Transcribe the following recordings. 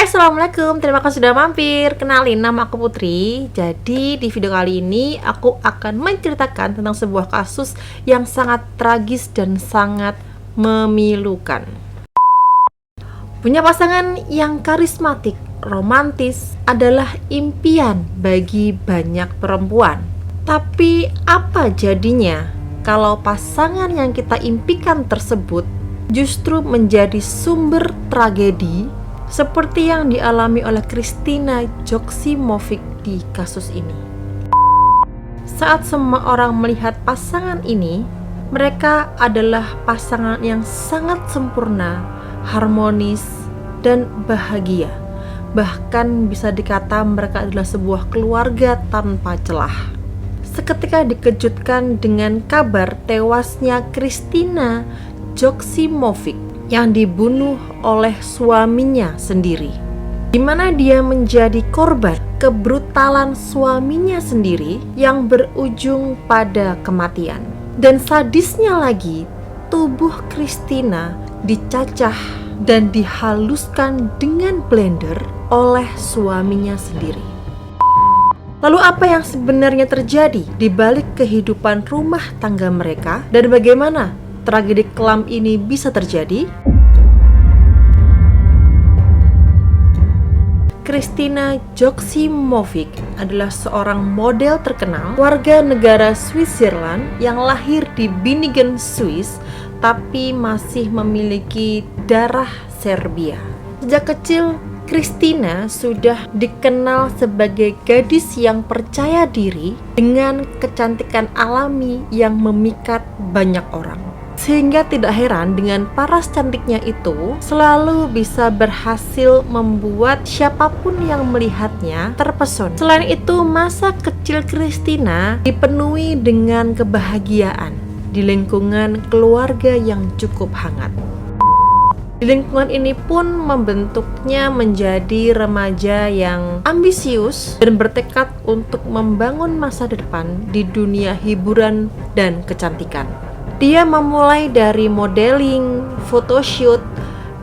Hai, assalamualaikum. Terima kasih sudah mampir. Kenalin, nama aku Putri. Jadi di video kali ini aku akan menceritakan tentang sebuah kasus yang sangat tragis dan sangat memilukan. Punya pasangan yang karismatik, romantis adalah impian bagi banyak perempuan. Tapi apa jadinya kalau pasangan yang kita impikan tersebut justru menjadi sumber tragedi seperti yang dialami oleh Kristina Joksimovic di kasus ini. Saat semua orang melihat pasangan ini, mereka adalah pasangan yang sangat sempurna, harmonis, dan bahagia. Bahkan bisa dikata mereka adalah sebuah keluarga tanpa celah. Seketika dikejutkan dengan kabar tewasnya Kristina Joksimovic yang dibunuh oleh suaminya sendiri, di mana dia menjadi korban kebrutalan suaminya sendiri yang berujung pada kematian. Dan sadisnya lagi, tubuh Kristina dicacah dan dihaluskan dengan blender oleh suaminya sendiri. Lalu apa yang sebenarnya terjadi di balik kehidupan rumah tangga mereka, dan bagaimana tragedi kelam ini bisa terjadi? Kristina Joksimovic adalah seorang model terkenal, warga negara Switzerland yang lahir di Binningen, Swiss, tapi masih memiliki darah Serbia. Sejak kecil, Kristina sudah dikenal sebagai gadis yang percaya diri dengan kecantikan alami yang memikat banyak orang. Sehingga tidak heran dengan paras cantiknya itu selalu bisa berhasil membuat siapapun yang melihatnya terpesona. Selain itu, masa kecil Kristina dipenuhi dengan kebahagiaan di lingkungan keluarga yang cukup hangat. Di lingkungan ini pun membentuknya menjadi remaja yang ambisius dan bertekad untuk membangun masa depan di dunia hiburan dan kecantikan. Dia memulai dari modeling, photoshoot,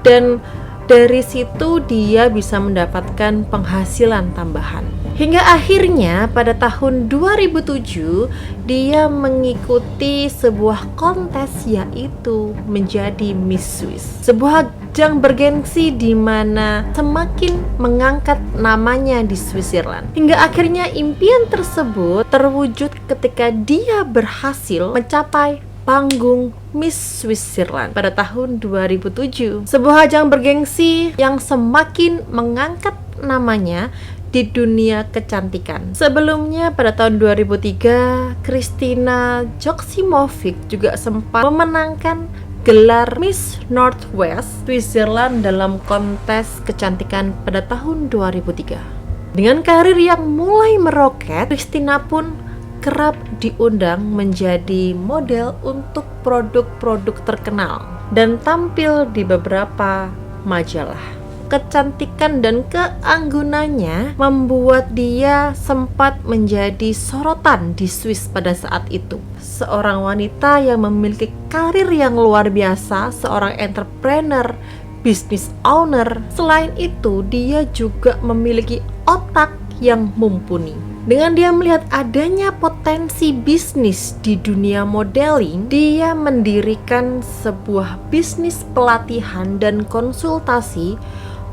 dan dari situ dia bisa mendapatkan penghasilan tambahan. Hingga akhirnya pada tahun 2007 dia mengikuti sebuah kontes, yaitu menjadi Miss Swiss. Sebuah ajang bergengsi di mana semakin mengangkat namanya di Switzerland. Hingga akhirnya impian tersebut terwujud ketika dia berhasil mencapai panggung Miss Switzerland pada tahun 2007. Sebuah ajang bergengsi yang semakin mengangkat namanya di dunia kecantikan. Sebelumnya pada tahun 2003, Kristina Joksimovic juga sempat memenangkan gelar Miss Northwest Switzerland dalam kontes kecantikan pada tahun 2003. Dengan karir yang mulai meroket, Kristina pun kerap diundang menjadi model untuk produk-produk terkenal dan tampil di beberapa majalah. Kecantikan dan keanggunannya membuat dia sempat menjadi sorotan di Swiss pada saat itu. Seorang wanita yang memiliki karir yang luar biasa, seorang entrepreneur, business owner. Selain itu, dia juga memiliki otak yang mumpuni. Dengan dia melihat adanya potensi bisnis di dunia modeling, dia mendirikan sebuah bisnis pelatihan dan konsultasi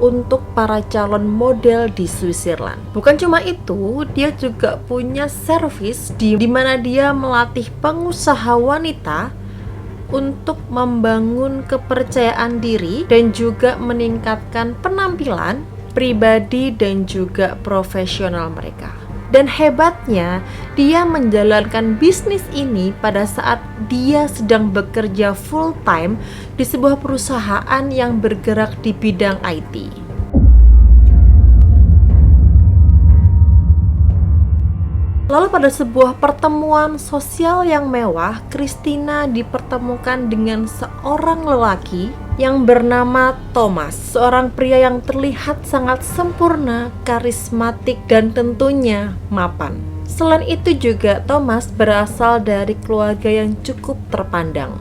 untuk para calon model di Switzerland. Bukan cuma itu, dia juga punya servis di mana dia melatih pengusaha wanita untuk membangun kepercayaan diri dan juga meningkatkan penampilan pribadi dan juga profesional mereka. Dan hebatnya, dia menjalankan bisnis ini pada saat dia sedang bekerja full time di sebuah perusahaan yang bergerak di bidang IT. Lalu pada sebuah pertemuan sosial yang mewah, Kristina dipertemukan dengan seorang lelaki yang bernama Thomas, seorang pria yang terlihat sangat sempurna, karismatik, dan tentunya mapan. Selain itu juga Thomas berasal dari keluarga yang cukup terpandang.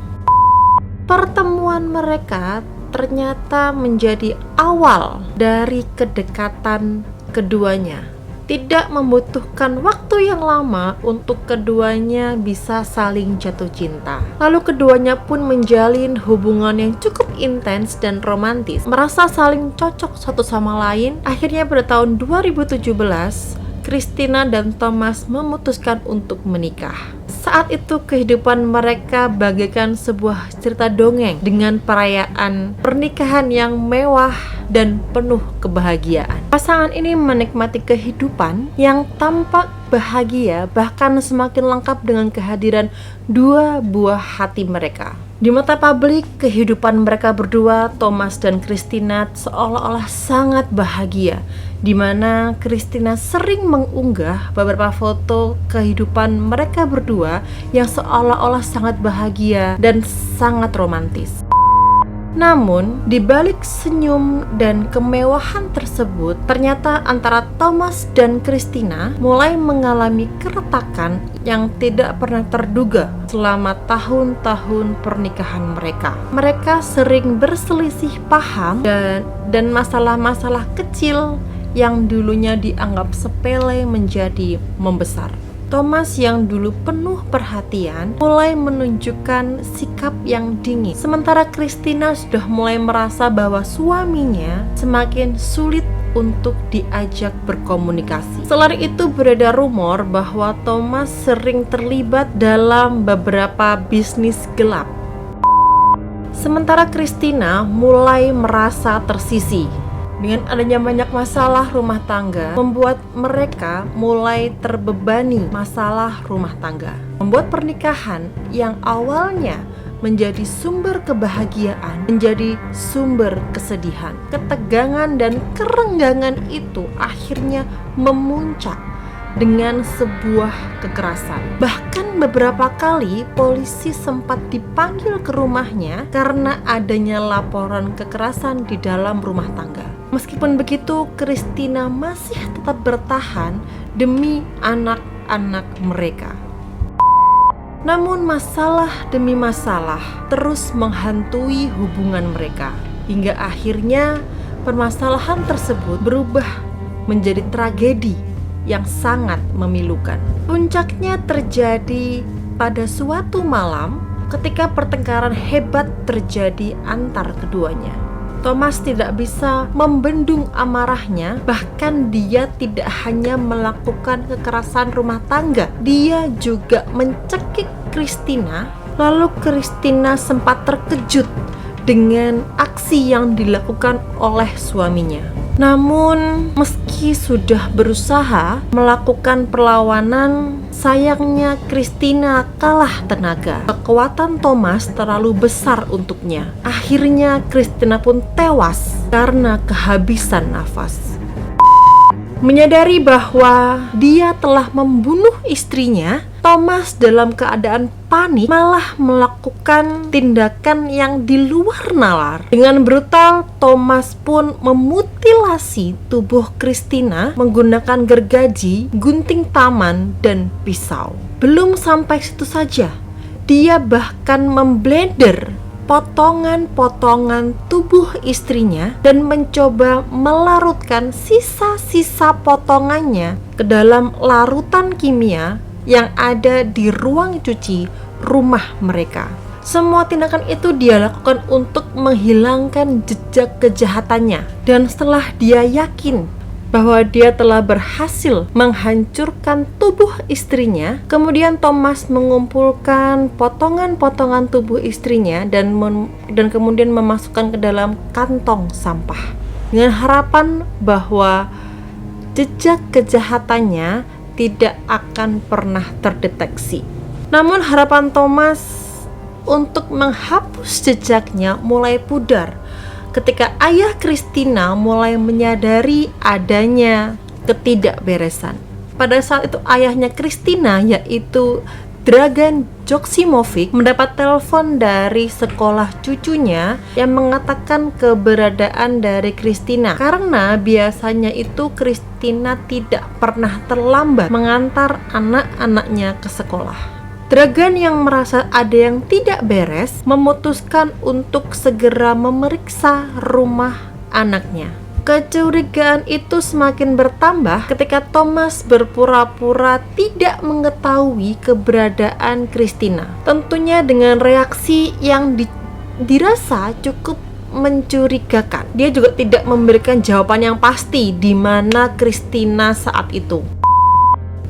Pertemuan mereka ternyata menjadi awal dari kedekatan keduanya. Tidak membutuhkan waktu yang lama untuk keduanya bisa saling jatuh cinta. Lalu keduanya pun menjalin hubungan yang cukup intens dan romantis, merasa saling cocok satu sama lain. Akhirnya pada tahun 2017, Christina dan Thomas memutuskan untuk menikah. Saat itu kehidupan mereka bagaikan sebuah cerita dongeng dengan perayaan pernikahan yang mewah dan penuh kebahagiaan. Pasangan ini menikmati kehidupan yang tampak bahagia, bahkan semakin lengkap dengan kehadiran dua buah hati mereka. Di mata publik, kehidupan mereka berdua, Thomas dan Christina, seolah-olah sangat bahagia, di mana Christina sering mengunggah beberapa foto kehidupan mereka berdua yang seolah-olah sangat bahagia dan sangat romantis. Namun, di balik senyum dan kemewahan tersebut, ternyata antara Thomas dan Christina mulai mengalami keretakan yang tidak pernah terduga selama tahun-tahun pernikahan mereka. Mereka sering berselisih paham dan masalah-masalah kecil yang dulunya dianggap sepele menjadi membesar. Thomas yang dulu penuh perhatian mulai menunjukkan sikap yang dingin, sementara Christina sudah mulai merasa bahwa suaminya semakin sulit untuk diajak berkomunikasi. Selain itu, beredar rumor bahwa Thomas sering terlibat dalam beberapa bisnis gelap, sementara Christina mulai merasa tersisih. Dengan adanya banyak masalah rumah tangga, membuat mereka mulai terbebani masalah rumah tangga. Membuat pernikahan yang awalnya menjadi sumber kebahagiaan menjadi sumber kesedihan. Ketegangan dan kerenggangan itu akhirnya memuncak dengan sebuah kekerasan. Bahkan beberapa kali polisi sempat dipanggil ke rumahnya karena adanya laporan kekerasan di dalam rumah tangga. Meskipun begitu, Christina masih tetap bertahan demi anak-anak mereka. Namun masalah demi masalah terus menghantui hubungan mereka, hingga akhirnya permasalahan tersebut berubah menjadi tragedi yang sangat memilukan. Puncaknya terjadi pada suatu malam ketika pertengkaran hebat terjadi antar keduanya. Thomas tidak bisa membendung amarahnya, bahkan dia tidak hanya melakukan kekerasan rumah tangga, dia juga mencekik Christina. Lalu Christina sempat terkejut dengan aksi yang dilakukan oleh suaminya. Namun meski sudah berusaha melakukan perlawanan, sayangnya Christina kalah tenaga. Kekuatan Thomas terlalu besar untuknya. Akhirnya Christina pun tewas karena kehabisan nafas. Menyadari bahwa dia telah membunuh istrinya, Thomas dalam keadaan panik malah melakukan tindakan yang di luar nalar. Dengan brutal, Thomas pun memutilasi tubuh Christina menggunakan gergaji, gunting taman, dan pisau. Belum sampai situ saja, dia bahkan memblender potongan-potongan tubuh istrinya dan mencoba melarutkan sisa-sisa potongannya ke dalam larutan kimia yang ada di ruang cuci rumah mereka. Semua tindakan itu dia lakukan untuk menghilangkan jejak kejahatannya. Dan setelah dia yakin bahwa dia telah berhasil menghancurkan tubuh istrinya, kemudian Thomas mengumpulkan potongan-potongan tubuh istrinya dan kemudian memasukkan ke dalam kantong sampah dengan harapan bahwa jejak kejahatannya tidak akan pernah terdeteksi. Namun harapan Thomas untuk menghapus jejaknya mulai pudar ketika ayah Christina mulai menyadari adanya ketidakberesan. Pada saat itu ayahnya Christina, yaitu Dragan Joksimovic, mendapat telepon dari sekolah cucunya yang mengatakan keberadaan dari Christina, karena biasanya itu Christina tidak pernah terlambat mengantar anak-anaknya ke sekolah. Dragan yang merasa ada yang tidak beres memutuskan untuk segera memeriksa rumah anaknya. Kecurigaan itu semakin bertambah ketika Thomas berpura-pura tidak mengetahui keberadaan Christina. Tentunya dengan reaksi yang dirasa cukup mencurigakan. Dia juga tidak memberikan jawaban yang pasti di mana Christina saat itu.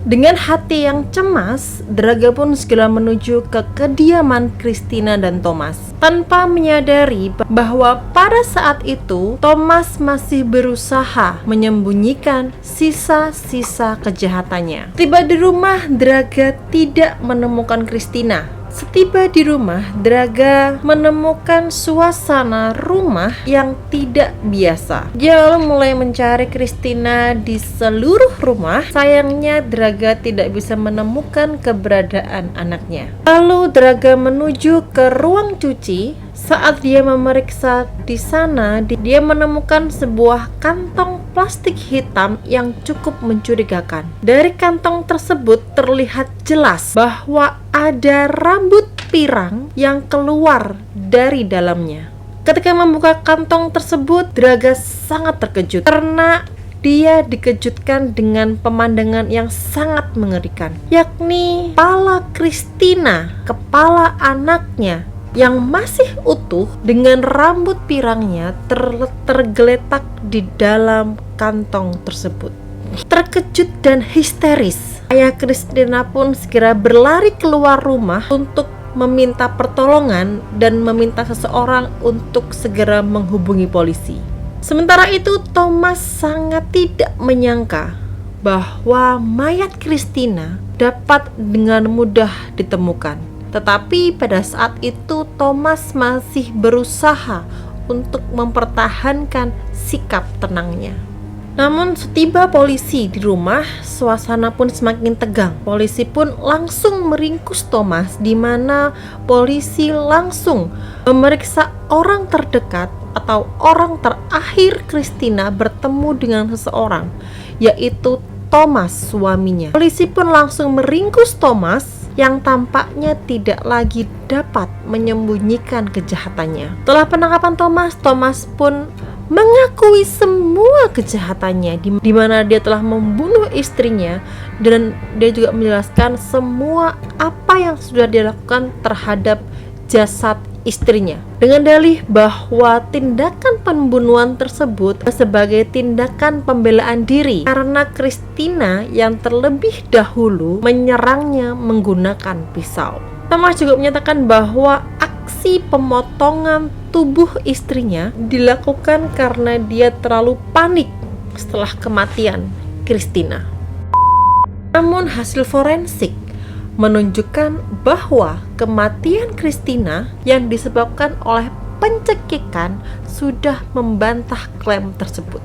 Dengan hati yang cemas, Draga pun segera menuju ke kediaman Christina dan Thomas, tanpa menyadari bahwa pada saat itu Thomas masih berusaha menyembunyikan sisa-sisa kejahatannya. Tiba di rumah, Draga tidak menemukan Christina. Setiba di rumah, Draga menemukan suasana rumah yang tidak biasa. Dia lalu mulai mencari Christina di seluruh rumah. Sayangnya Draga tidak bisa menemukan keberadaan anaknya. Lalu Draga menuju ke ruang cuci. Saat dia memeriksa di sana, dia menemukan sebuah kantong plastik hitam yang cukup mencurigakan. Dari kantong tersebut terlihat jelas bahwa ada rambut pirang yang keluar dari dalamnya. Ketika membuka kantong tersebut, Draga sangat terkejut karena dia dikejutkan dengan pemandangan yang sangat mengerikan, yakni kepala Christina, kepala anaknya yang masih utuh dengan rambut pirangnya tergeletak di dalam kantong tersebut. Terkejut dan histeris, ayah Christina pun segera berlari keluar rumah untuk meminta pertolongan dan meminta seseorang untuk segera menghubungi polisi. Sementara itu, Thomas sangat tidak menyangka bahwa mayat Christina dapat dengan mudah ditemukan. Tetapi pada saat itu Thomas masih berusaha untuk mempertahankan sikap tenangnya. Namun setiba polisi di rumah, suasana pun semakin tegang. Polisi pun langsung meringkus Thomas, di mana polisi langsung memeriksa orang terdekat atau orang terakhir Christina bertemu dengan seseorang, yaitu Thomas, suaminya. Polisi pun langsung meringkus Thomas yang tampaknya tidak lagi dapat menyembunyikan kejahatannya. Setelah penangkapan Thomas pun mengakui semua kejahatannya, di mana dia telah membunuh istrinya, dan dia juga menjelaskan semua apa yang sudah dia lakukan terhadap jasad istrinya, dengan dalih bahwa tindakan pembunuhan tersebut sebagai tindakan pembelaan diri karena Christina yang terlebih dahulu menyerangnya menggunakan pisau. Thomas juga menyatakan bahwa aksi pemotongan tubuh istrinya dilakukan karena dia terlalu panik setelah kematian Christina. Namun hasil forensik menunjukkan bahwa kematian Christina yang disebabkan oleh pencekikan sudah membantah klaim tersebut.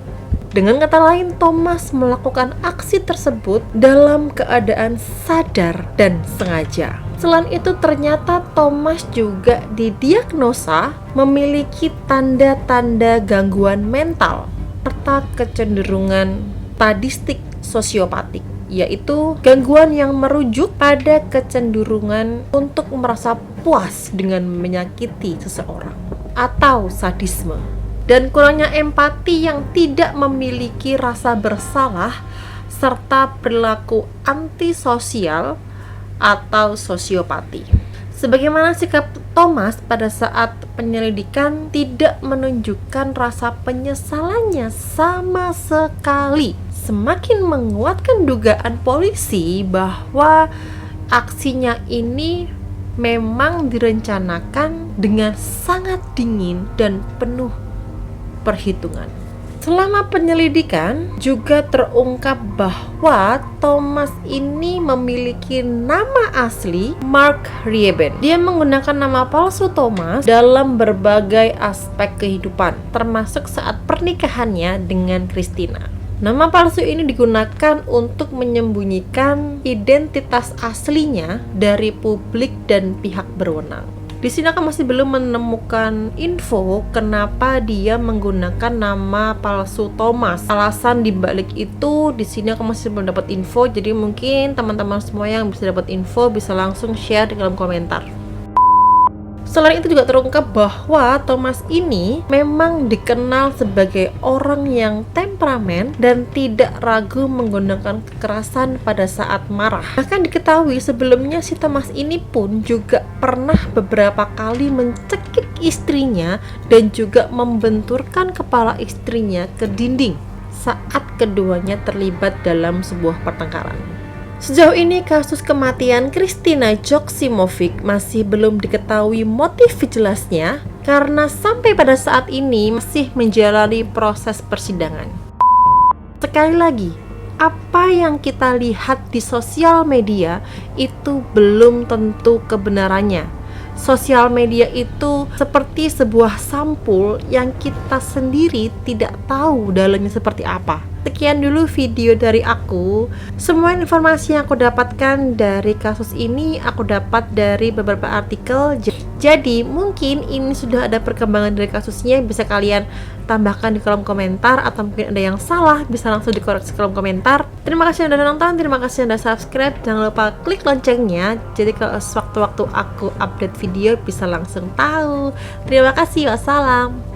Dengan kata lain, Thomas melakukan aksi tersebut dalam keadaan sadar dan sengaja. Selain itu, ternyata Thomas juga didiagnosa memiliki tanda-tanda gangguan mental serta kecenderungan sadistik sosiopatik, yaitu gangguan yang merujuk pada kecenderungan untuk merasa puas dengan menyakiti seseorang atau sadisme, dan kurangnya empati yang tidak memiliki rasa bersalah serta perilaku antisosial atau sosiopati. Sebagaimana sikap Thomas pada saat penyelidikan tidak menunjukkan rasa penyesalannya sama sekali, semakin menguatkan dugaan polisi bahwa aksinya ini memang direncanakan dengan sangat dingin dan penuh perhitungan. Selama penyelidikan juga terungkap bahwa Thomas ini memiliki nama asli Mark Rieben. Dia menggunakan nama palsu Thomas dalam berbagai aspek kehidupan, termasuk saat pernikahannya dengan Christina. Nama palsu ini digunakan untuk menyembunyikan identitas aslinya dari publik dan pihak berwenang. Di sini aku masih belum menemukan info kenapa dia menggunakan nama palsu Thomas. Alasan dibalik itu di sini aku masih belum dapat info. Jadi mungkin teman-teman semua yang bisa dapat info bisa langsung share di kolom komentar. Selain itu juga terungkap bahwa Thomas ini memang dikenal sebagai orang yang temperamen dan tidak ragu menggunakan kekerasan pada saat marah. Bahkan diketahui sebelumnya si Thomas ini pun juga pernah beberapa kali mencekik istrinya dan juga membenturkan kepala istrinya ke dinding saat keduanya terlibat dalam sebuah pertengkaran. Sejauh ini kasus kematian Kristina Joksimovic masih belum diketahui motif jelasnya karena sampai pada saat ini masih menjalani proses persidangan. Sekali lagi, apa yang kita lihat di sosial media itu belum tentu kebenarannya. Sosial media itu seperti sebuah sampul yang kita sendiri tidak tahu dalamnya seperti apa. Sekian dulu video dari aku. Semua informasi yang aku dapatkan dari kasus ini aku dapat dari beberapa artikel. Jadi mungkin ini sudah ada perkembangan dari kasusnya, bisa kalian tambahkan di kolom komentar, atau mungkin ada yang salah bisa langsung dikoreksi di kolom komentar. Terima kasih yang udah nonton, terima kasih yang udah subscribe. Jangan lupa klik loncengnya, jadi kalau sewaktu-waktu aku update video bisa langsung tahu. Terima kasih, wassalam.